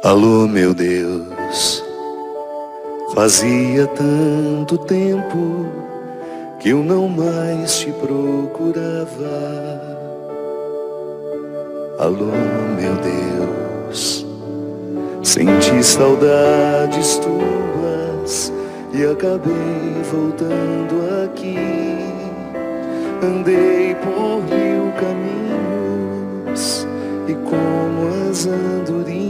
Alô, meu Deus, fazia tanto tempo que eu não mais te procurava. Alô, meu Deus, senti saudades tuas e acabei voltando aqui. Andei por 1000 caminhos e como as andorinhas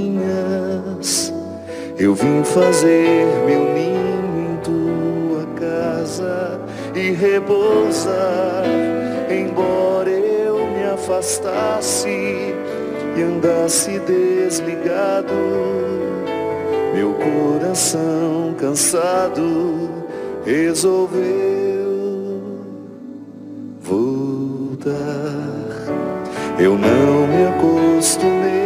eu vim fazer meu ninho em tua casa e repousar. Embora eu me afastasse e andasse desligado, meu coração cansado resolveu voltar. Eu não me acostumei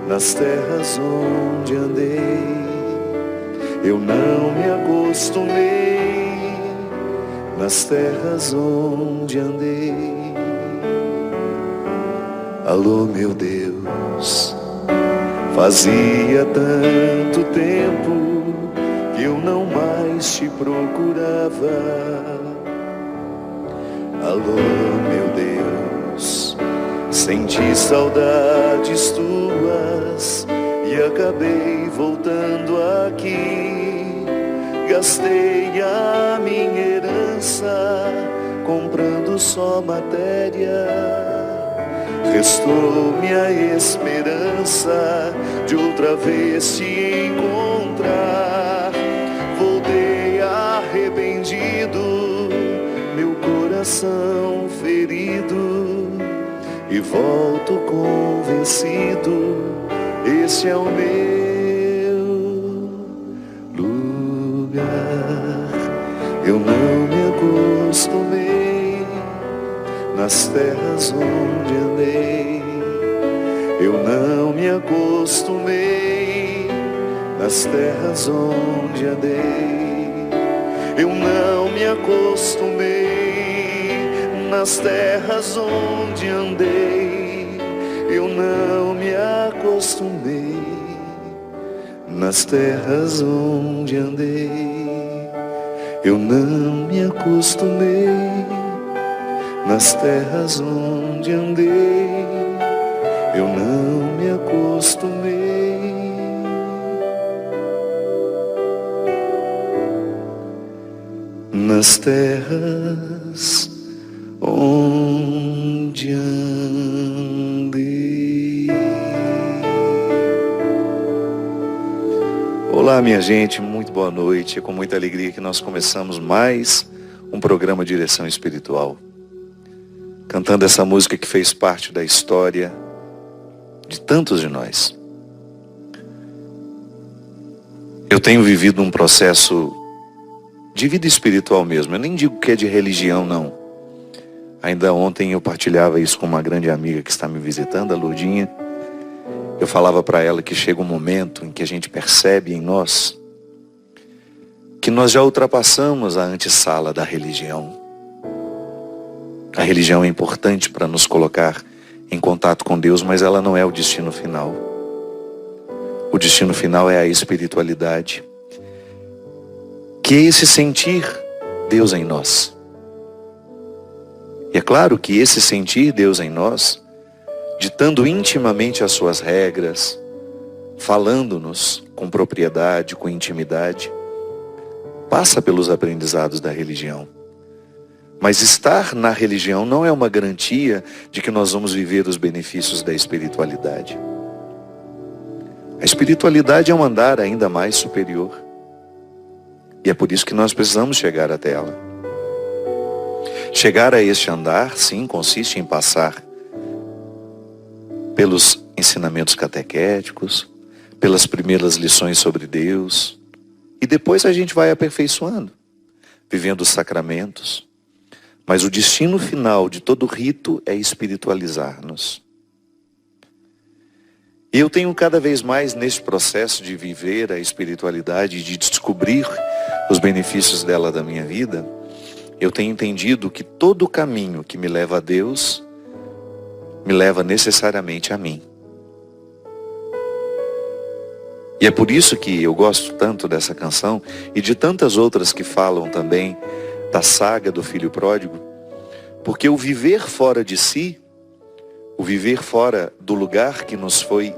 nas terras onde andei, eu não me acostumei nas terras onde andei. Alô, meu Deus, fazia tanto tempo que eu não mais te procurava. Alô, meu Deus, senti saudades tuas e acabei voltando aqui. Gastei a minha herança comprando só matéria. Restou-me a esperança de outra vez te encontrar. Voltei arrependido, meu coração ferido, e volto convencido, esse é o meu lugar. Eu não me acostumei nas terras onde andei, eu não me acostumei nas terras onde andei, eu não me acostumei nas terras onde andei, eu não me acostumei nas terras onde andei, eu não me acostumei nas terras onde andei, eu não me acostumei. Nas terras onde andei. Olá, minha gente, muito boa noite. É com muita alegria que nós começamos mais um programa Direção Espiritual, cantando essa música que fez parte da história de tantos de nós. Eu tenho vivido um processo de vida espiritual mesmo. Eu nem digo que é de religião, não. Ainda ontem eu partilhava isso com uma grande amiga que está me visitando, a Lourdinha. Eu falava para ela que chega um momento em que a gente percebe em nós que nós já ultrapassamos a antessala da religião. A religião é importante para nos colocar em contato com Deus, mas ela não é o destino final. O destino final é a espiritualidade, que é esse sentir Deus em nós. E é claro que esse sentir Deus em nós, ditando intimamente as suas regras, falando-nos com propriedade, com intimidade, passa pelos aprendizados da religião. Mas estar na religião não é uma garantia de que nós vamos viver os benefícios da espiritualidade. A espiritualidade é um andar ainda mais superior. E é por isso que nós precisamos chegar até ela. Chegar a este andar, sim, consiste em passar pelos ensinamentos catequéticos, pelas primeiras lições sobre Deus, e depois a gente vai aperfeiçoando, vivendo os sacramentos. Mas o destino final de todo rito é espiritualizar-nos. E eu tenho cada vez mais neste processo de viver a espiritualidade, de descobrir os benefícios dela da minha vida, eu tenho entendido que todo o caminho que me leva a Deus me leva necessariamente a mim. E é por isso que eu gosto tanto dessa canção e de tantas outras que falam também da saga do filho pródigo, porque o viver fora de si, o viver fora do lugar que nos foi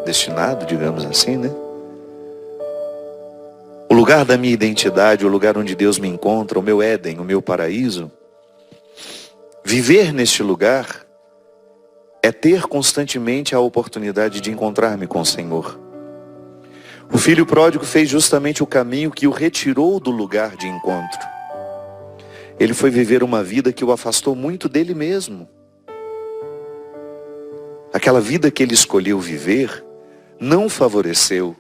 destinado, digamos assim, né? O lugar da minha identidade, o lugar onde Deus me encontra, o meu Éden, o meu paraíso. Viver neste lugar é ter constantemente a oportunidade de encontrar-me com o Senhor. O filho pródigo fez justamente o caminho que o retirou do lugar de encontro. Ele foi viver uma vida que o afastou muito dele mesmo. Aquela vida que ele escolheu viver não favoreceu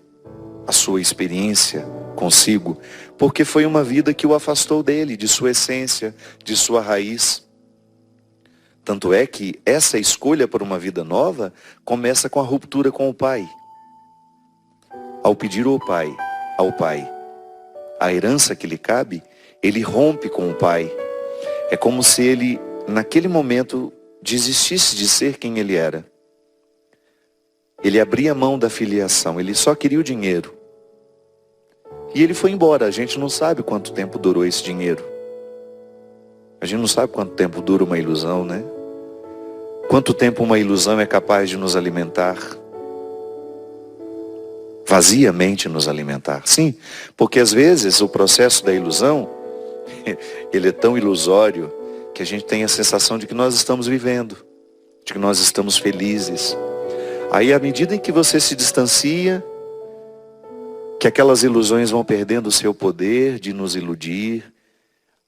a sua experiência consigo, porque foi uma vida que o afastou dele, de sua essência, de sua raiz. Tanto é que essa escolha por uma vida nova começa com a ruptura com o pai. Ao pedir ao pai a herança que lhe cabe, ele rompe com o pai. É como se ele, naquele momento, desistisse de ser quem ele era. Ele abria mão da filiação, ele só queria o dinheiro. E ele foi embora. A gente não sabe quanto tempo durou esse dinheiro. A gente não sabe quanto tempo dura uma ilusão, né? Quanto tempo uma ilusão é capaz de nos alimentar? Vaziamente nos alimentar. Sim, porque às vezes o processo da ilusão, ele é tão ilusório que a gente tem a sensação de que nós estamos vivendo, de que nós estamos felizes. Aí à medida em que você se distancia, que aquelas ilusões vão perdendo o seu poder de nos iludir,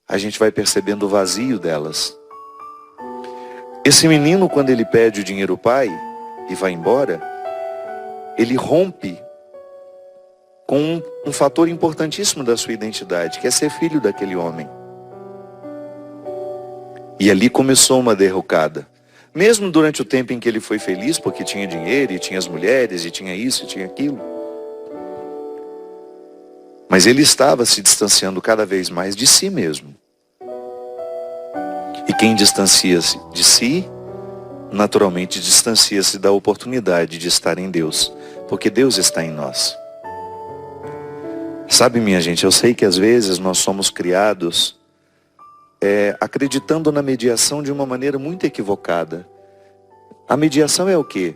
a gente vai percebendo o vazio delas. Esse menino, quando ele pede o dinheiro ao pai e vai embora, ele rompe com um fator importantíssimo da sua identidade, que é ser filho daquele homem. E ali começou uma derrocada. Mesmo durante o tempo em que ele foi feliz, porque tinha dinheiro, e tinha as mulheres, e tinha isso, e tinha aquilo. Mas ele estava se distanciando cada vez mais de si mesmo. E quem distancia-se de si, naturalmente distancia-se da oportunidade de estar em Deus, porque Deus está em nós. Sabe, minha gente, eu sei que às vezes nós somos criados acreditando na mediação de uma maneira muito equivocada. A mediação é o quê?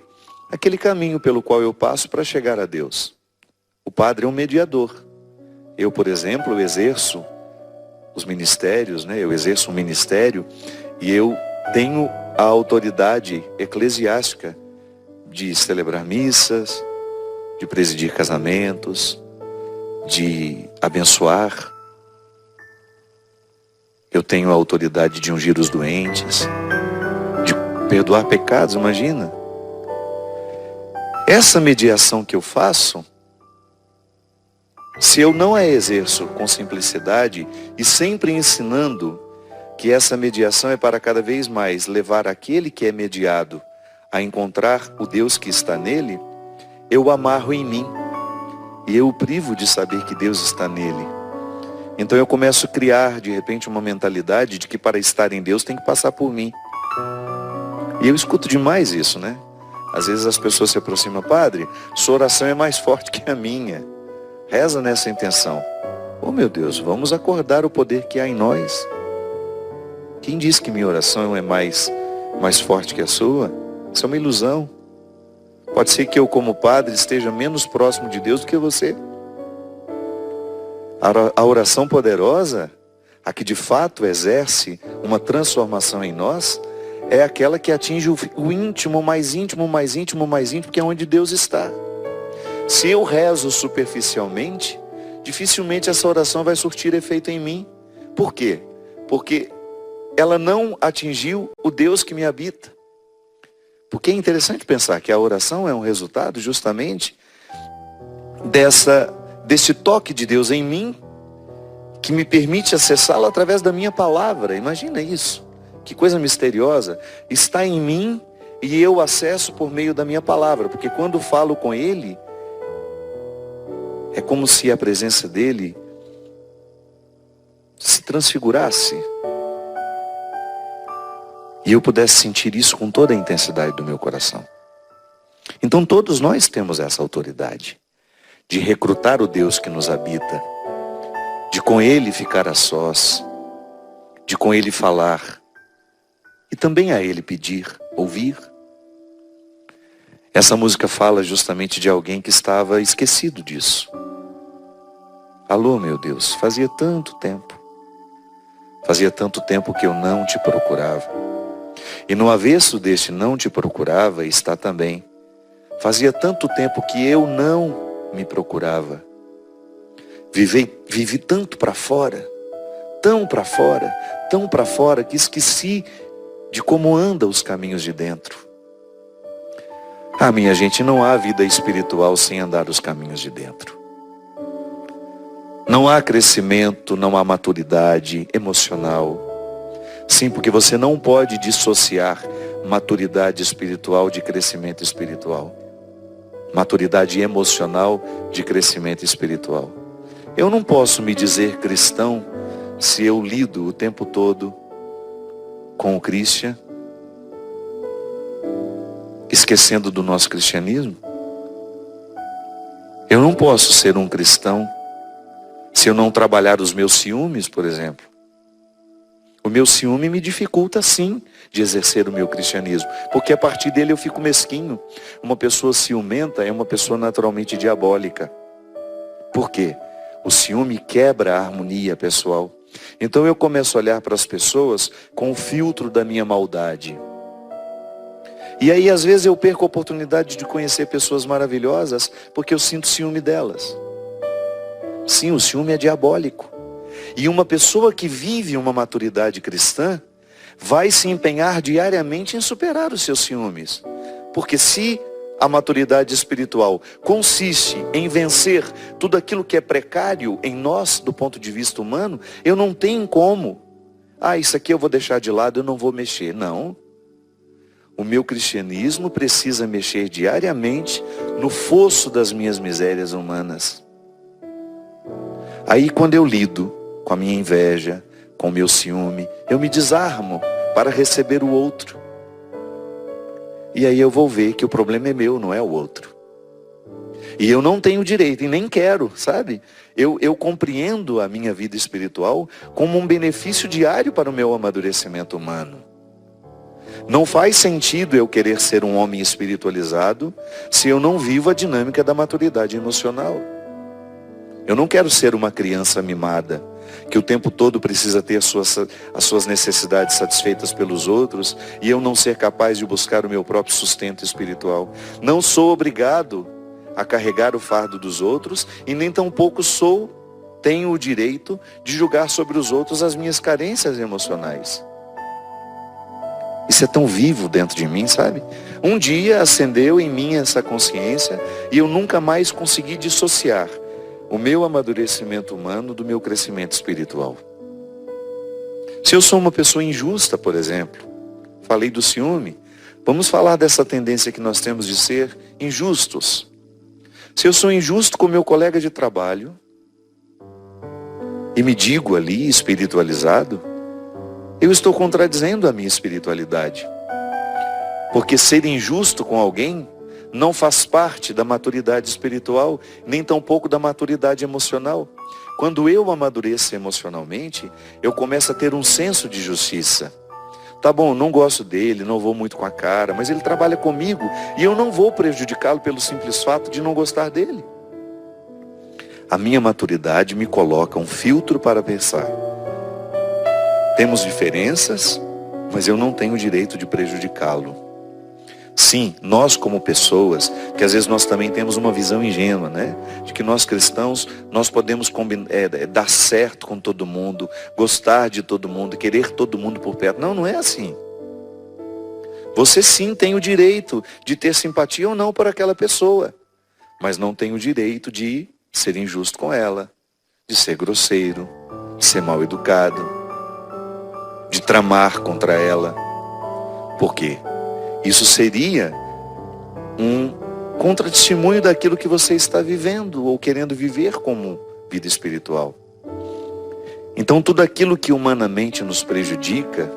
Aquele caminho pelo qual eu passo para chegar a Deus. O padre é um mediador. Eu, por exemplo, exerço os ministérios, né? Eu exerço um ministério e eu tenho a autoridade eclesiástica de celebrar missas, de presidir casamentos, de abençoar. Eu tenho a autoridade de ungir os doentes, de perdoar pecados, imagina. Essa mediação que eu faço, se eu não a exerço com simplicidade e sempre ensinando que essa mediação é para cada vez mais levar aquele que é mediado a encontrar o Deus que está nele, eu o amarro em mim e eu o privo de saber que Deus está nele. Então eu começo a criar de repente uma mentalidade de que para estar em Deus tem que passar por mim. E eu escuto demais isso, né? Às vezes as pessoas se aproximam: padre, sua oração é mais forte que a minha. Reza nessa intenção. Oh meu Deus, vamos acordar o poder que há em nós. Quem diz que minha oração é mais forte que a sua? Isso é uma ilusão. Pode ser que eu, como padre, esteja menos próximo de Deus do que você. A oração poderosa, a que de fato exerce uma transformação em nós, é aquela que atinge o íntimo, mais íntimo, mais íntimo, mais íntimo, que é onde Deus está. Se eu rezo superficialmente, dificilmente essa oração vai surtir efeito em mim. Por quê? Porque ela não atingiu o Deus que me habita. Porque é interessante pensar que a oração é um resultado justamente desse toque de Deus em mim, que me permite acessá-lo através da minha palavra. Imagina isso. Que coisa misteriosa. Está em mim e eu acesso por meio da minha palavra. Porque quando falo com Ele, é como se a presença dele se transfigurasse. E eu pudesse sentir isso com toda a intensidade do meu coração. Então, Então todos nós temos essa autoridade de recrutar o Deus que nos habita, de com Ele ficar a sós, de com Ele falar e também a Ele pedir, ouvir. Essa música fala justamente de alguém que estava esquecido disso. Alô, meu Deus, fazia tanto tempo que eu não te procurava. E no avesso deste não te procurava está também, fazia tanto tempo que eu não me procurava. Vivi tanto para fora, tão para fora, tão para fora, que esqueci de como andam os caminhos de dentro. Ah, minha gente, não há vida espiritual sem andar os caminhos de dentro. Não há crescimento, não há maturidade emocional. Sim, porque você não pode dissociar maturidade espiritual de crescimento espiritual. Maturidade emocional de crescimento espiritual. Eu não posso me dizer cristão se eu lido o tempo todo com o Christian, esquecendo do nosso cristianismo. Eu não posso ser um cristão se eu não trabalhar os meus ciúmes, por exemplo. O meu ciúme me dificulta sim de exercer o meu cristianismo, porque a partir dele eu fico mesquinho. Uma pessoa ciumenta é uma pessoa naturalmente diabólica. Por quê? O ciúme quebra a harmonia pessoal. Então eu começo a olhar para as pessoas com o filtro da minha maldade. E aí às vezes eu perco a oportunidade de conhecer pessoas maravilhosas porque eu sinto ciúme delas. Sim, o ciúme é diabólico. E uma pessoa que vive uma maturidade cristã vai se empenhar diariamente em superar os seus ciúmes. Porque se a maturidade espiritual consiste em vencer tudo aquilo que é precário em nós, do ponto de vista humano, eu não tenho como. Ah, isso aqui eu vou deixar de lado, eu não vou mexer. Não. O meu cristianismo precisa mexer diariamente no fosso das minhas misérias humanas. Aí quando eu lido com a minha inveja, com o meu ciúme, eu me desarmo para receber o outro. E aí eu vou ver que o problema é meu, não é o outro. E eu não tenho direito, e nem quero, sabe? Eu compreendo a minha vida espiritual como um benefício diário para o meu amadurecimento humano. Não faz sentido eu querer ser um homem espiritualizado se eu não vivo a dinâmica da maturidade emocional. Eu não quero ser uma criança mimada, que o tempo todo precisa ter as suas necessidades satisfeitas pelos outros e eu não ser capaz de buscar o meu próprio sustento espiritual. Não sou obrigado a carregar o fardo dos outros e nem tampouco tenho o direito de julgar sobre os outros as minhas carências emocionais. Isso é tão vivo dentro de mim, sabe? Um dia acendeu em mim essa consciência e eu nunca mais consegui dissociar o meu amadurecimento humano do meu crescimento espiritual. Se eu sou uma pessoa injusta, por exemplo, falei do ciúme, vamos falar dessa tendência que nós temos de ser injustos. Se eu sou injusto com meu colega de trabalho e me digo ali espiritualizado, eu estou contradizendo a minha espiritualidade. Porque ser injusto com alguém não faz parte da maturidade espiritual, nem tampouco da maturidade emocional. Quando eu amadureço emocionalmente, eu começo a ter um senso de justiça. Tá bom, não gosto dele, não vou muito com a cara, mas ele trabalha comigo e eu não vou prejudicá-lo pelo simples fato de não gostar dele. A minha maturidade me coloca um filtro para pensar. Temos diferenças, mas eu não tenho o direito de prejudicá-lo. Sim, nós como pessoas, que às vezes nós também temos uma visão ingênua, né? De que nós cristãos, nós podemos dar certo com todo mundo, gostar de todo mundo, querer todo mundo por perto. Não, não é assim. Você sim tem o direito de ter simpatia ou não por aquela pessoa, mas não tem o direito de ser injusto com ela, de ser grosseiro, de ser mal educado, de tramar contra ela. Por quê? Isso seria um contratestemunho daquilo que você está vivendo ou querendo viver como vida espiritual. Então tudo aquilo que humanamente nos prejudica,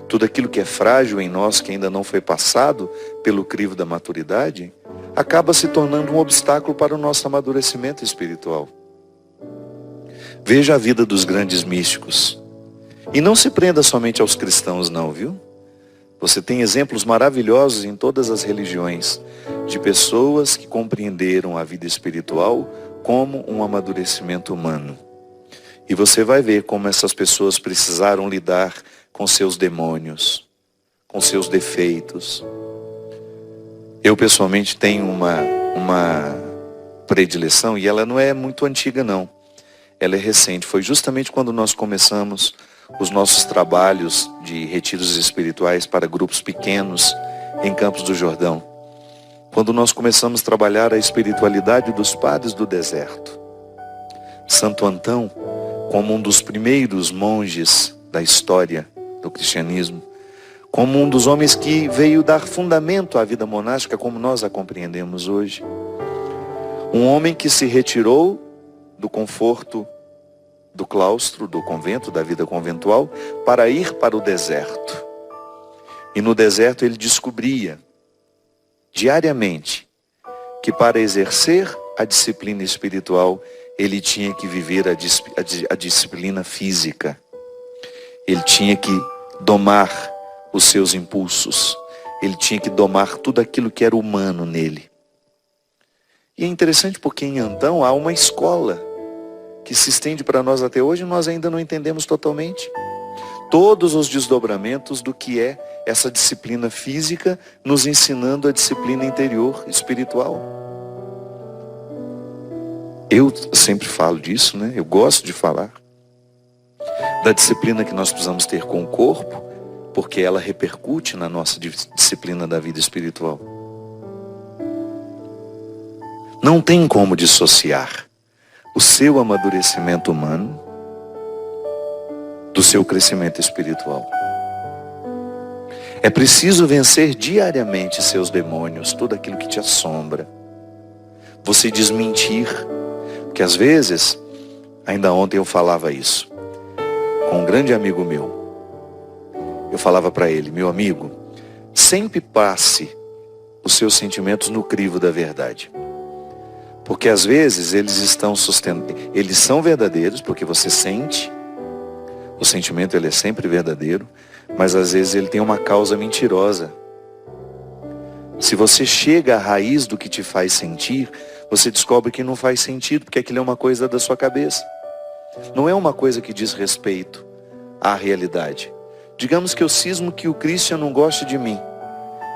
tudo aquilo que é frágil em nós, que ainda não foi passado pelo crivo da maturidade, acaba se tornando um obstáculo para o nosso amadurecimento espiritual. Veja a vida dos grandes místicos. E não se prenda somente aos cristãos não, viu? Você tem exemplos maravilhosos em todas as religiões, de pessoas que compreenderam a vida espiritual como um amadurecimento humano. E você vai ver como essas pessoas precisaram lidar com seus demônios, com seus defeitos. Eu pessoalmente tenho uma predileção, e ela não é muito antiga não. Ela é recente. Foi justamente quando nós começamos os nossos trabalhos de retiros espirituais para grupos pequenos em Campos do Jordão. Quando nós começamos a trabalhar a espiritualidade dos padres do deserto. Santo Antão, como um dos primeiros monges da história do cristianismo, como um dos homens que veio dar fundamento à vida monástica como nós a compreendemos hoje. Um homem que se retirou do conforto do claustro, do convento, da vida conventual, para ir para o deserto. E no deserto ele descobria, diariamente, que para exercer a disciplina espiritual, ele tinha que viver a disciplina física. Ele tinha que domar os seus impulsos. Ele tinha que domar tudo aquilo que era humano nele. E é interessante porque em Antão há uma escola que se estende para nós até hoje e nós ainda não entendemos totalmente. Todos os desdobramentos do que é essa disciplina física, nos ensinando a disciplina interior, espiritual. Eu sempre falo disso, né? Eu gosto de falar da disciplina que nós precisamos ter com o corpo, porque ela repercute na nossa disciplina da vida espiritual. Não tem como dissociar o seu amadurecimento humano do seu crescimento espiritual. É preciso vencer diariamente seus demônios, tudo aquilo que te assombra. Você desmentir, porque às vezes, ainda ontem eu falava isso com um grande amigo meu. Eu falava para ele, meu amigo, sempre passe os seus sentimentos no crivo da verdade. Porque às vezes eles são verdadeiros, porque você sente, o sentimento ele é sempre verdadeiro, mas às vezes ele tem uma causa mentirosa. Se você chega à raiz do que te faz sentir, você descobre que não faz sentido, porque aquilo é uma coisa da sua cabeça. Não é uma coisa que diz respeito à realidade. Digamos que eu cismo que o Christian não gosta de mim,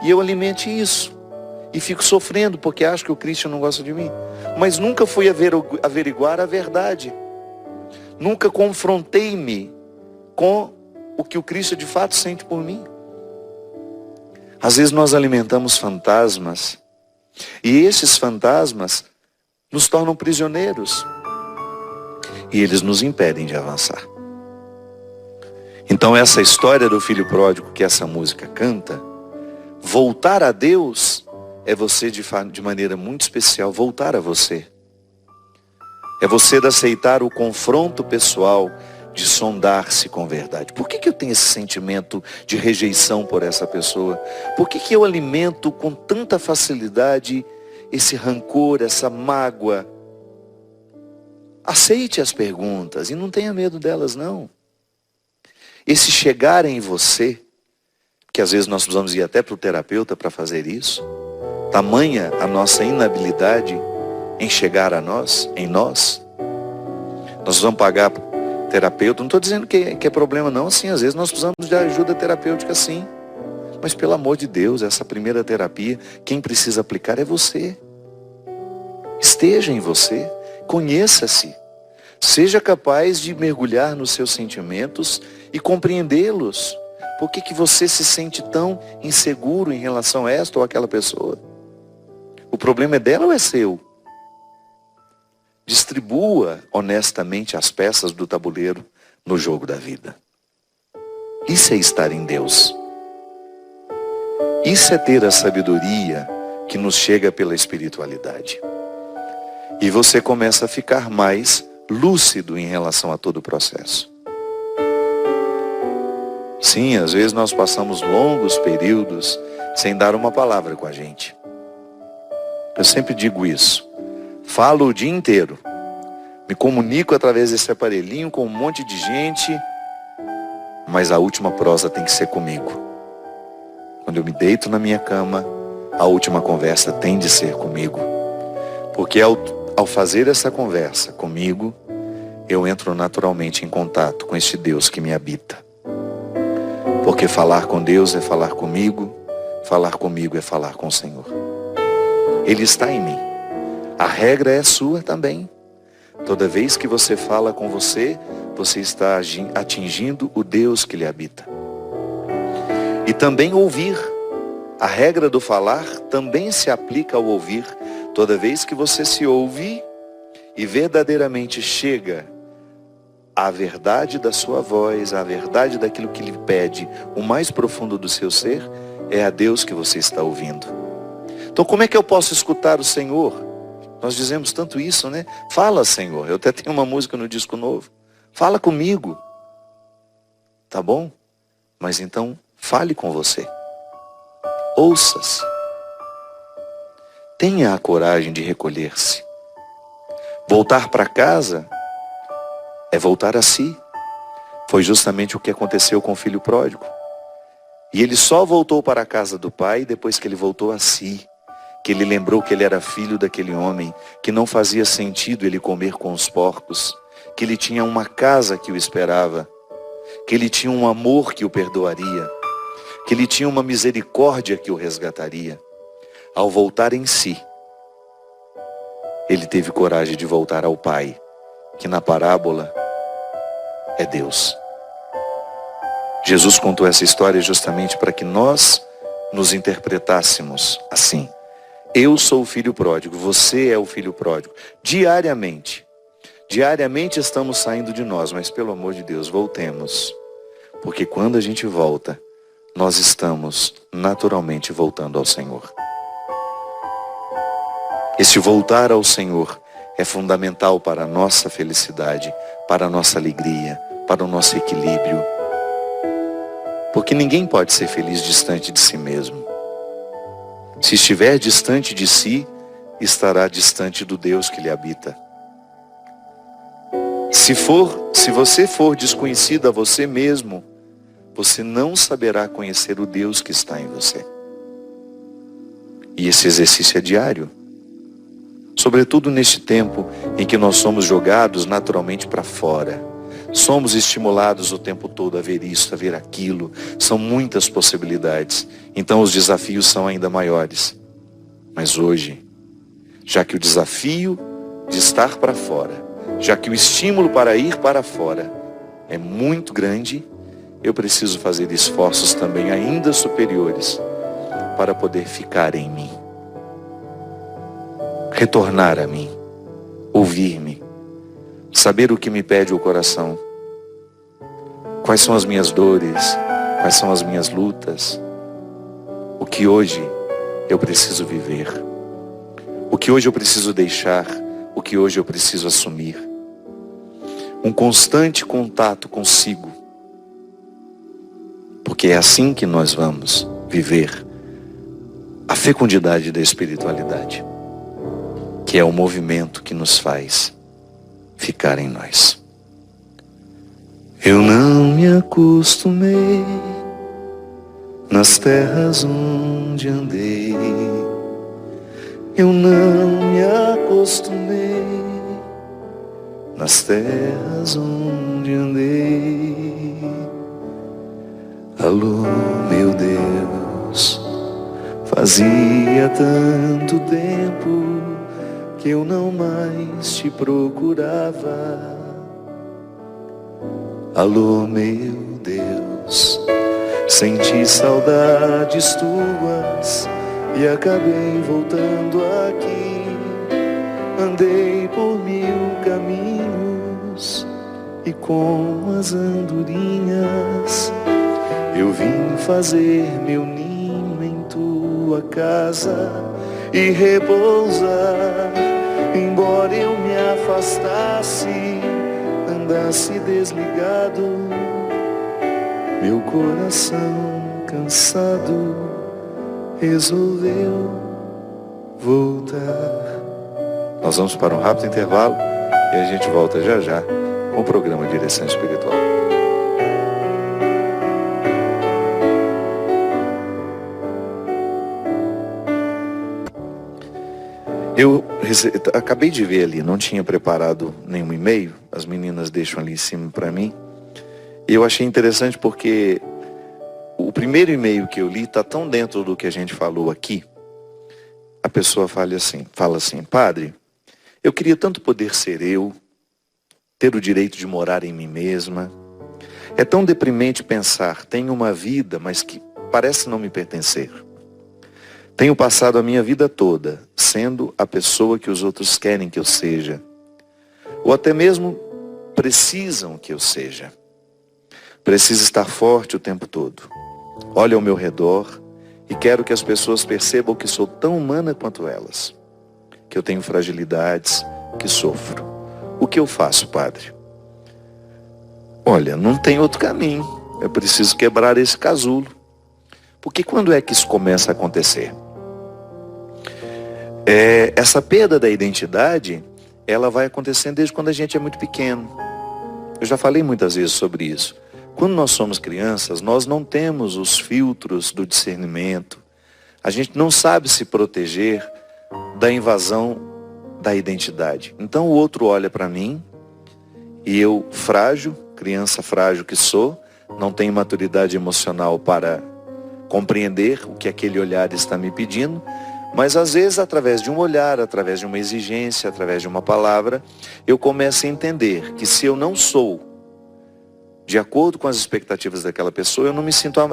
e eu alimente isso. E fico sofrendo porque acho que o Christian não gosta de mim. Mas nunca fui averiguar a verdade. Nunca confrontei-me com o que o Christian de fato sente por mim. Às vezes nós alimentamos fantasmas. E esses fantasmas nos tornam prisioneiros. E eles nos impedem de avançar. Então essa história do filho pródigo que essa música canta, voltar a Deus é você de maneira muito especial voltar a você. É você de aceitar o confronto pessoal, de sondar-se com verdade. Por que eu tenho esse sentimento de rejeição por essa pessoa? Por que eu alimento com tanta facilidade esse rancor, essa mágoa? Aceite as perguntas e não tenha medo delas não. Esse chegar em você, que às vezes nós precisamos ir até para o terapeuta para fazer isso, tamanha a nossa inabilidade em chegar a nós, em nós. Nós vamos pagar terapeuta, não estou dizendo que é problema não, sim, às vezes nós precisamos de ajuda terapêutica sim. Mas pelo amor de Deus, essa primeira terapia, quem precisa aplicar é você. Esteja em você, conheça-se. Seja capaz de mergulhar nos seus sentimentos e compreendê-los. Por que você se sente tão inseguro em relação a esta ou aquela pessoa? O problema é dela ou é seu? Distribua honestamente as peças do tabuleiro no jogo da vida. Isso é estar em Deus. Isso é ter a sabedoria que nos chega pela espiritualidade. E você começa a ficar mais lúcido em relação a todo o processo. Sim, às vezes nós passamos longos períodos sem dar uma palavra com a gente. Eu sempre digo isso. Falo o dia inteiro. Me comunico através desse aparelhinho com um monte de gente, mas a última prosa tem que ser comigo. Quando eu me deito na minha cama, a última conversa tem de ser comigo. Porque ao fazer essa conversa comigo, eu entro naturalmente em contato com este Deus que me habita. Porque falar com Deus é falar comigo é falar com o Senhor. Ele está em mim. A regra é sua também. Toda vez que você fala com você está atingindo o Deus que lhe habita. E também ouvir. A regra do falar também se aplica ao ouvir. Toda vez que você se ouve e verdadeiramente chega à verdade da sua voz, à verdade daquilo que lhe pede, o mais profundo do seu ser, é a Deus que você está ouvindo. Então como é que eu posso escutar o Senhor? Nós dizemos tanto isso, né? Fala, Senhor. Eu até tenho uma música no disco novo. Fala comigo. Tá bom? Mas então, fale com você. Ouça-se. Tenha a coragem de recolher-se. Voltar para casa é voltar a si. Foi justamente o que aconteceu com o filho pródigo. E ele só voltou para a casa do pai depois que ele voltou a si. Que ele lembrou que ele era filho daquele homem, que não fazia sentido ele comer com os porcos, que ele tinha uma casa que o esperava, que ele tinha um amor que o perdoaria, que ele tinha uma misericórdia que o resgataria. Ao voltar em si, ele teve coragem de voltar ao Pai, que na parábola é Deus. Jesus contou essa história justamente para que nós nos interpretássemos assim. Eu sou o filho pródigo, você é o filho pródigo. Diariamente estamos saindo de nós, mas pelo amor de Deus, voltemos. Porque quando a gente volta, nós estamos naturalmente voltando ao Senhor. Esse voltar ao Senhor é fundamental para a nossa felicidade, para a nossa alegria, para o nosso equilíbrio. Porque ninguém pode ser feliz distante de si mesmo. Se estiver distante de si, estará distante do Deus que lhe habita. Se você for desconhecido a você mesmo, você não saberá conhecer o Deus que está em você. E esse exercício é diário. Sobretudo neste tempo em que nós somos jogados naturalmente para fora. Somos estimulados o tempo todo a ver isso, a ver aquilo. São muitas possibilidades. Então os desafios são ainda maiores. Mas hoje, já que o desafio de estar para fora, já que o estímulo para ir para fora é muito grande, eu preciso fazer esforços também ainda superiores para poder ficar em mim. Retornar a mim, ouvir-me, saber o que me pede o coração, quais são as minhas dores, quais são as minhas lutas, o que hoje eu preciso viver, o que hoje eu preciso deixar, o que hoje eu preciso assumir. Um constante contato consigo, porque é assim que nós vamos viver a fecundidade da espiritualidade, que é o movimento que nos faz ficar em nós. Eu não me acostumei nas terras onde andei. Eu não me acostumei nas terras onde andei. Alô, meu Deus, fazia tanto tempo que eu não mais te procurava. Alô, meu Deus, senti saudades tuas e acabei voltando aqui. Andei por 1000 caminhos e com as andorinhas eu vim fazer meu ninho em tua casa e repousar. Embora eu me afastasse, andasse desligado, meu coração cansado resolveu voltar. Nós vamos para um rápido intervalo e a gente volta já já com o programa Direção Espiritual. Eu acabei de ver ali, não tinha preparado nenhum e-mail, as meninas deixam ali em cima para mim. E eu achei interessante porque o primeiro e-mail que eu li está tão dentro do que a gente falou aqui. A pessoa fala assim, padre, eu queria tanto poder ser eu, ter o direito de morar em mim mesma. É tão deprimente pensar, tenho uma vida, mas que parece não me pertencer. Tenho passado a minha vida toda sendo a pessoa que os outros querem que eu seja, ou até mesmo precisam que eu seja. Preciso estar forte o tempo todo. Olho ao meu redor e quero que as pessoas percebam que sou tão humana quanto elas, que eu tenho fragilidades, que sofro. O que eu faço, padre? Olha, não tem outro caminho. Eu preciso quebrar esse casulo. Porque quando é que isso começa a acontecer? Essa perda da identidade, ela vai acontecendo desde quando a gente é muito pequeno. Eu já falei muitas vezes sobre isso. Quando nós somos crianças, nós não temos os filtros do discernimento. A gente não sabe se proteger da invasão da identidade. Então o outro olha para mim e eu, frágil, criança frágil que sou, não tenho maturidade emocional para compreender o que aquele olhar está me pedindo, mas às vezes através de um olhar, através de uma exigência, através de uma palavra, eu começo a entender que se eu não sou de acordo com as expectativas daquela pessoa,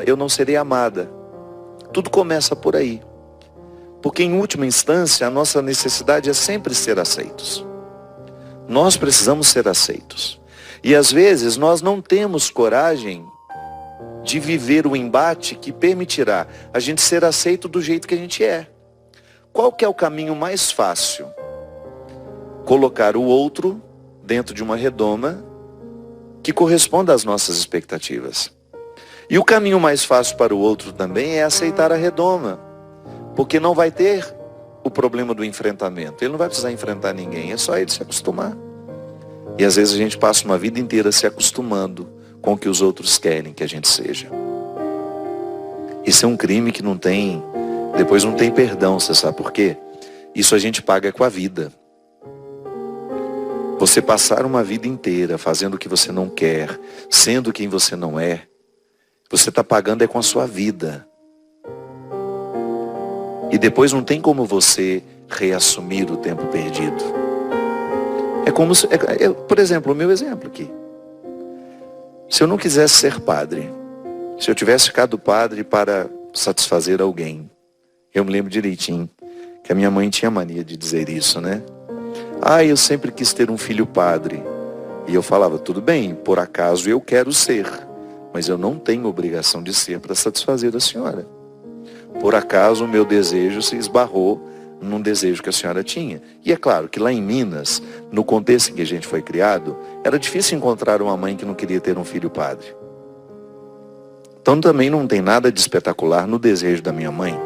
eu não serei amada. Tudo começa por aí. Porque em última instância, a nossa necessidade é sempre ser aceitos. Nós precisamos ser aceitos. E às vezes nós não temos coragem de viver o embate que permitirá a gente ser aceito do jeito que a gente é. Qual que é o caminho mais fácil? Colocar o outro dentro de uma redoma que corresponda às nossas expectativas. E o caminho mais fácil para o outro também é aceitar a redoma, porque não vai ter o problema do enfrentamento. Ele não vai precisar enfrentar ninguém, é só ele se acostumar. E às vezes a gente passa uma vida inteira se acostumando com o que os outros querem que a gente seja. Isso é um crime que depois não tem perdão, você sabe por quê? Isso a gente paga com a vida. Você passar uma vida inteira fazendo o que você não quer, sendo quem você não é, você está pagando com a sua vida. E depois não tem como você reassumir o tempo perdido. É como se, por exemplo, o meu exemplo aqui. Se eu não quisesse ser padre, se eu tivesse ficado padre para satisfazer alguém, eu me lembro direitinho que a minha mãe tinha mania de dizer isso, né? Eu sempre quis ter um filho padre. E eu falava, tudo bem, por acaso eu quero ser, mas eu não tenho obrigação de ser para satisfazer a senhora. Por acaso o meu desejo se esbarrou num desejo que a senhora tinha. E é claro que lá em Minas, no contexto em que a gente foi criado, era difícil encontrar uma mãe que não queria ter um filho padre. Então também não tem nada de espetacular no desejo da minha mãe.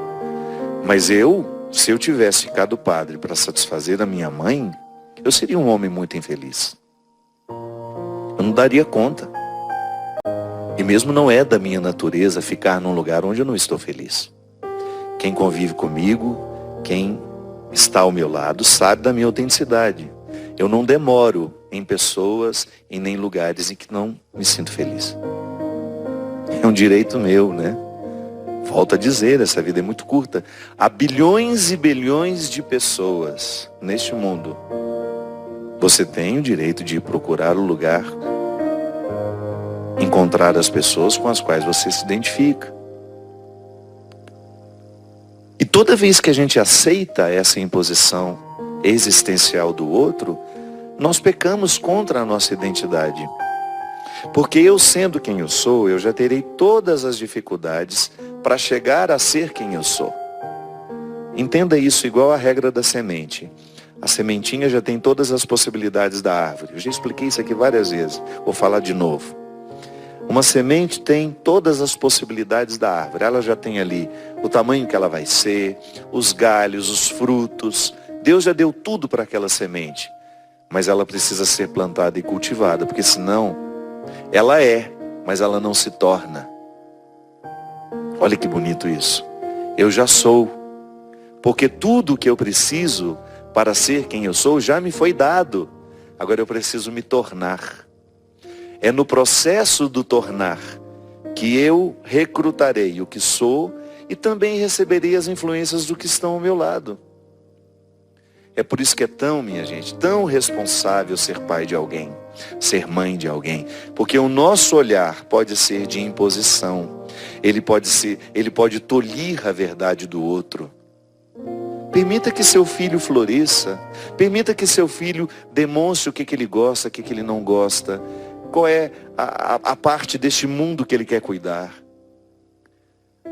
Mas se eu tivesse ficado padre para satisfazer a minha mãe, eu seria um homem muito infeliz. Eu não daria conta. E mesmo não é da minha natureza ficar num lugar onde eu não estou feliz. Quem convive comigo, quem está ao meu lado, sabe da minha autenticidade. Eu não demoro em pessoas e nem lugares em que não me sinto feliz. É um direito meu, né? Volto a dizer, essa vida é muito curta. Há bilhões e bilhões de pessoas neste mundo. Você tem o direito de procurar o lugar, encontrar as pessoas com as quais você se identifica. E toda vez que a gente aceita essa imposição existencial do outro, nós pecamos contra a nossa identidade. Porque eu sendo quem eu sou, eu já terei todas as dificuldades para chegar a ser quem eu sou. Entenda isso igual a regra da semente. A sementinha já tem todas as possibilidades da árvore. Eu já expliquei isso aqui várias vezes. Vou falar de novo. Uma semente tem todas as possibilidades da árvore. Ela já tem ali o tamanho que ela vai ser, os galhos, os frutos. Deus já deu tudo para aquela semente. Mas ela precisa ser plantada e cultivada, porque senão ela é, mas ela não se torna. Olha que bonito isso. Eu já sou, porque tudo que eu preciso para ser quem eu sou já me foi dado. Agora eu preciso me tornar. É no processo do tornar que eu recrutarei o que sou e também receberei as influências do que estão ao meu lado. É por isso que é tão, minha gente, tão responsável ser pai de alguém, ser mãe de alguém, porque o nosso olhar pode ser de imposição, ele pode tolir a verdade do outro. Permita que seu filho floresça, permita que seu filho demonstre o que ele gosta, o que ele não gosta, qual é a parte deste mundo que ele quer cuidar.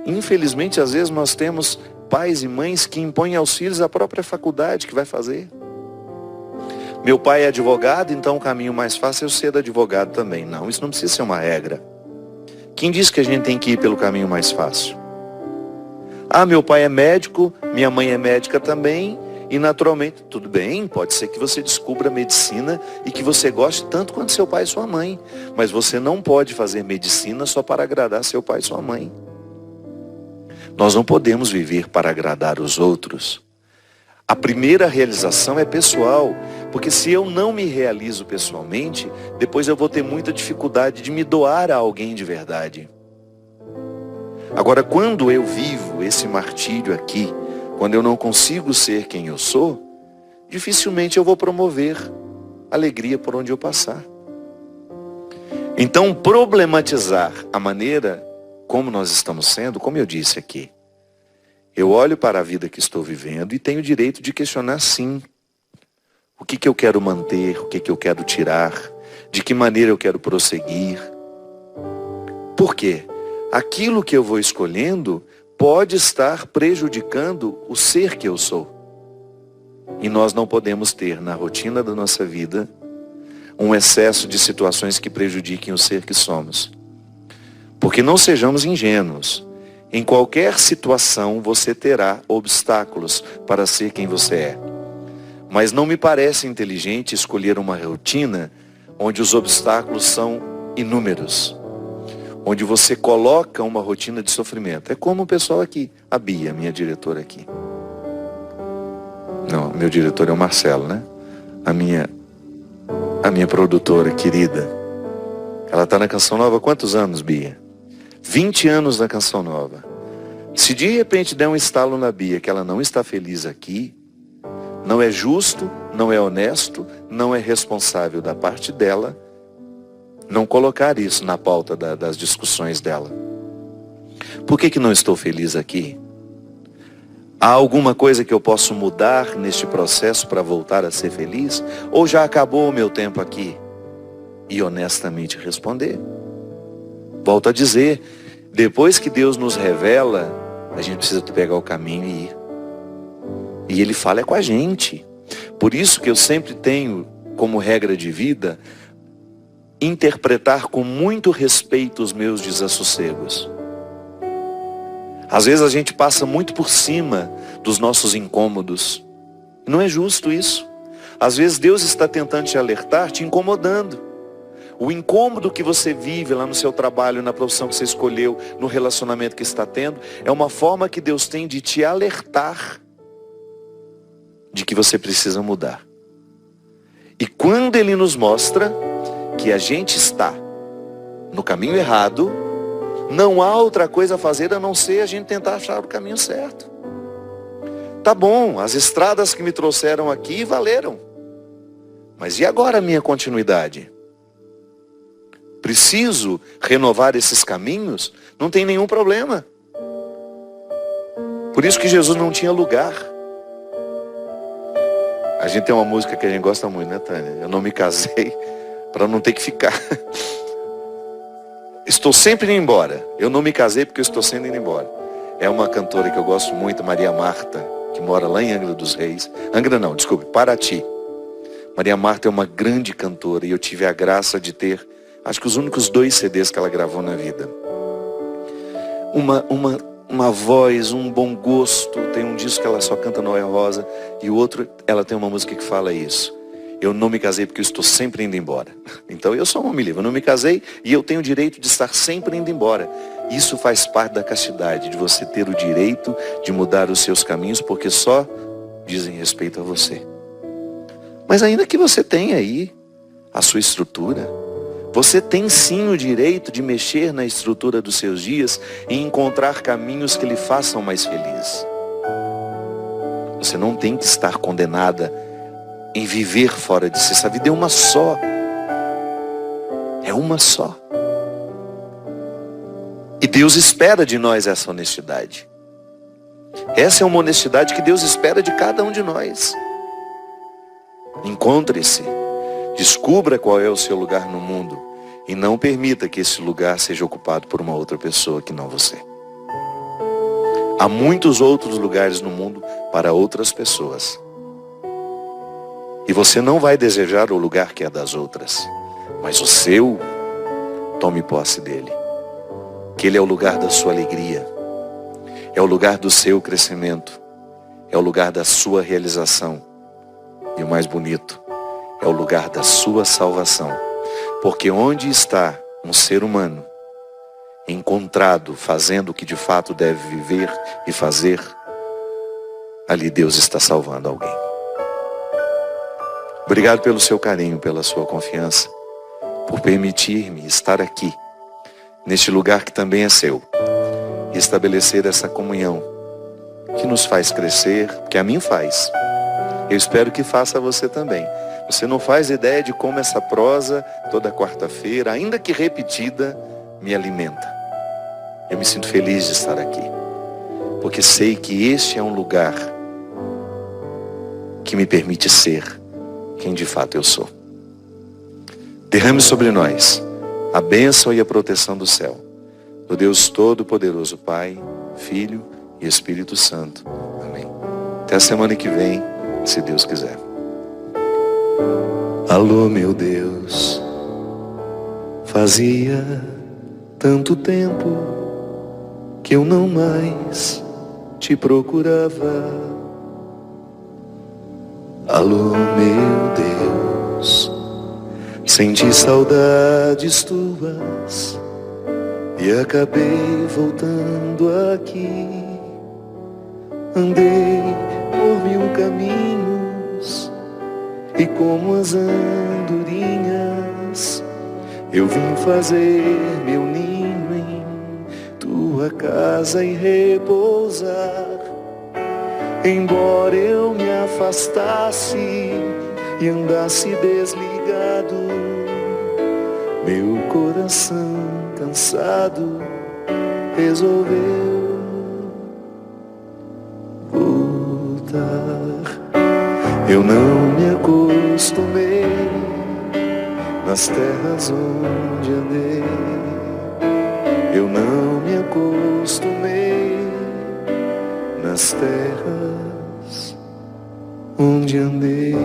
Infelizmente, às vezes nós temos pais e mães que impõem aos filhos a própria faculdade que vai fazer. Meu pai é advogado, então o caminho mais fácil é eu ser advogado também. Não, isso não precisa ser uma regra. Quem diz que a gente tem que ir pelo caminho mais fácil? Ah, meu pai é médico, minha mãe é médica também, e naturalmente, tudo bem, pode ser que você descubra medicina e que você goste tanto quanto seu pai e sua mãe. Mas você não pode fazer medicina só para agradar seu pai e sua mãe. Nós não podemos viver para agradar os outros. A primeira realização é pessoal, porque se eu não me realizo pessoalmente, depois eu vou ter muita dificuldade de me doar a alguém de verdade. Agora, quando eu vivo esse martírio aqui, quando eu não consigo ser quem eu sou, dificilmente eu vou promover alegria por onde eu passar. Então, problematizar a maneira como nós estamos sendo, como eu disse aqui, eu olho para a vida que estou vivendo e tenho o direito de questionar sim. O que eu quero manter, o que eu quero tirar, de que maneira eu quero prosseguir. Por quê? Aquilo que eu vou escolhendo pode estar prejudicando o ser que eu sou. E nós não podemos ter na rotina da nossa vida um excesso de situações que prejudiquem o ser que somos. Porque não sejamos ingênuos. Em qualquer situação você terá obstáculos para ser quem você é. Mas não me parece inteligente escolher uma rotina onde os obstáculos são inúmeros. Onde você coloca uma rotina de sofrimento. É como o pessoal aqui, a Bia, minha diretora aqui. Não, meu diretor é o Marcelo, né? A minha produtora querida. Ela está na Canção Nova há quantos anos, Bia? 20 anos na Canção Nova. Se de repente der um estalo na Bia que ela não está feliz aqui, não é justo, não é honesto, não é responsável da parte dela não colocar isso na pauta das discussões dela. Por que não estou feliz aqui? Há alguma coisa que eu posso mudar neste processo para voltar a ser feliz? Ou já acabou o meu tempo aqui? E honestamente responder. Volto a dizer, depois que Deus nos revela, a gente precisa pegar o caminho e ir. E Ele fala com a gente. Por isso que eu sempre tenho como regra de vida, interpretar com muito respeito os meus desassossegos. Às vezes a gente passa muito por cima dos nossos incômodos. Não é justo isso. Às vezes Deus está tentando te alertar, te incomodando. O incômodo que você vive lá no seu trabalho, na profissão que você escolheu, no relacionamento que está tendo, é uma forma que Deus tem de te alertar de que você precisa mudar. E quando Ele nos mostra que a gente está no caminho errado, não há outra coisa a fazer a não ser a gente tentar achar o caminho certo. Tá bom, as estradas que me trouxeram aqui valeram. Mas e agora a minha continuidade? Preciso renovar esses caminhos? Não tem nenhum problema. Por isso que Jesus não tinha lugar. A gente tem uma música que a gente gosta muito, né, Tânia? Eu não me casei para não ter que ficar. Estou sempre indo embora. Eu não me casei porque eu estou sempre indo embora. É uma cantora que eu gosto muito, Maria Marta, que mora lá em Angra dos Reis. Angra não, desculpe, Paraty. Maria Marta é uma grande cantora e eu tive a graça de ter Acho que os únicos 2 CDs que ela gravou na vida. Uma voz, um bom gosto. Tem um disco que ela só canta Noel Rosa. E o outro, ela tem uma música que fala isso. Eu não me casei porque eu estou sempre indo embora. Então eu sou um homem livre. Eu não me casei e eu tenho o direito de estar sempre indo embora. Isso faz parte da castidade, de você ter o direito de mudar os seus caminhos, porque só dizem respeito a você. Mas ainda que você tenha aí a sua estrutura, você tem sim o direito de mexer na estrutura dos seus dias e encontrar caminhos que lhe façam mais feliz. Você não tem que estar condenada em viver fora de si. Essa vida é uma só. É uma só. E Deus espera de nós essa honestidade. Essa é uma honestidade que Deus espera de cada um de nós. Encontre-se. Descubra qual é o seu lugar no mundo. E não permita que esse lugar seja ocupado por uma outra pessoa que não você. Há muitos outros lugares no mundo para outras pessoas. E você não vai desejar o lugar que é das outras. Mas o seu, tome posse dele. Que ele é o lugar da sua alegria. É o lugar do seu crescimento. É o lugar da sua realização. E o mais bonito, é o lugar da sua salvação. Porque onde está um ser humano encontrado, fazendo o que de fato deve viver e fazer, ali Deus está salvando alguém. Obrigado pelo seu carinho, pela sua confiança, por permitir-me estar aqui, neste lugar que também é seu, e estabelecer essa comunhão que nos faz crescer, que a mim faz. Eu espero que faça a você também. Você não faz ideia de como essa prosa, toda quarta-feira, ainda que repetida, me alimenta. Eu me sinto feliz de estar aqui, porque sei que este é um lugar que me permite ser quem de fato eu sou. Derrame sobre nós a bênção e a proteção do céu, do Deus Todo-Poderoso, Pai, Filho e Espírito Santo. Amém. Até a semana que vem, se Deus quiser. Alô, meu Deus, fazia tanto tempo que eu não mais te procurava. Alô, meu Deus, senti saudades tuas e acabei voltando aqui. Andei por 1000 caminhos e como as andorinhas eu vim fazer meu ninho em tua casa e repousar. Embora eu me afastasse e andasse desligado, meu coração cansado resolveu voltar. Eu não me acostumei nas terras onde andei. Eu não me acostumei nas terras onde andei.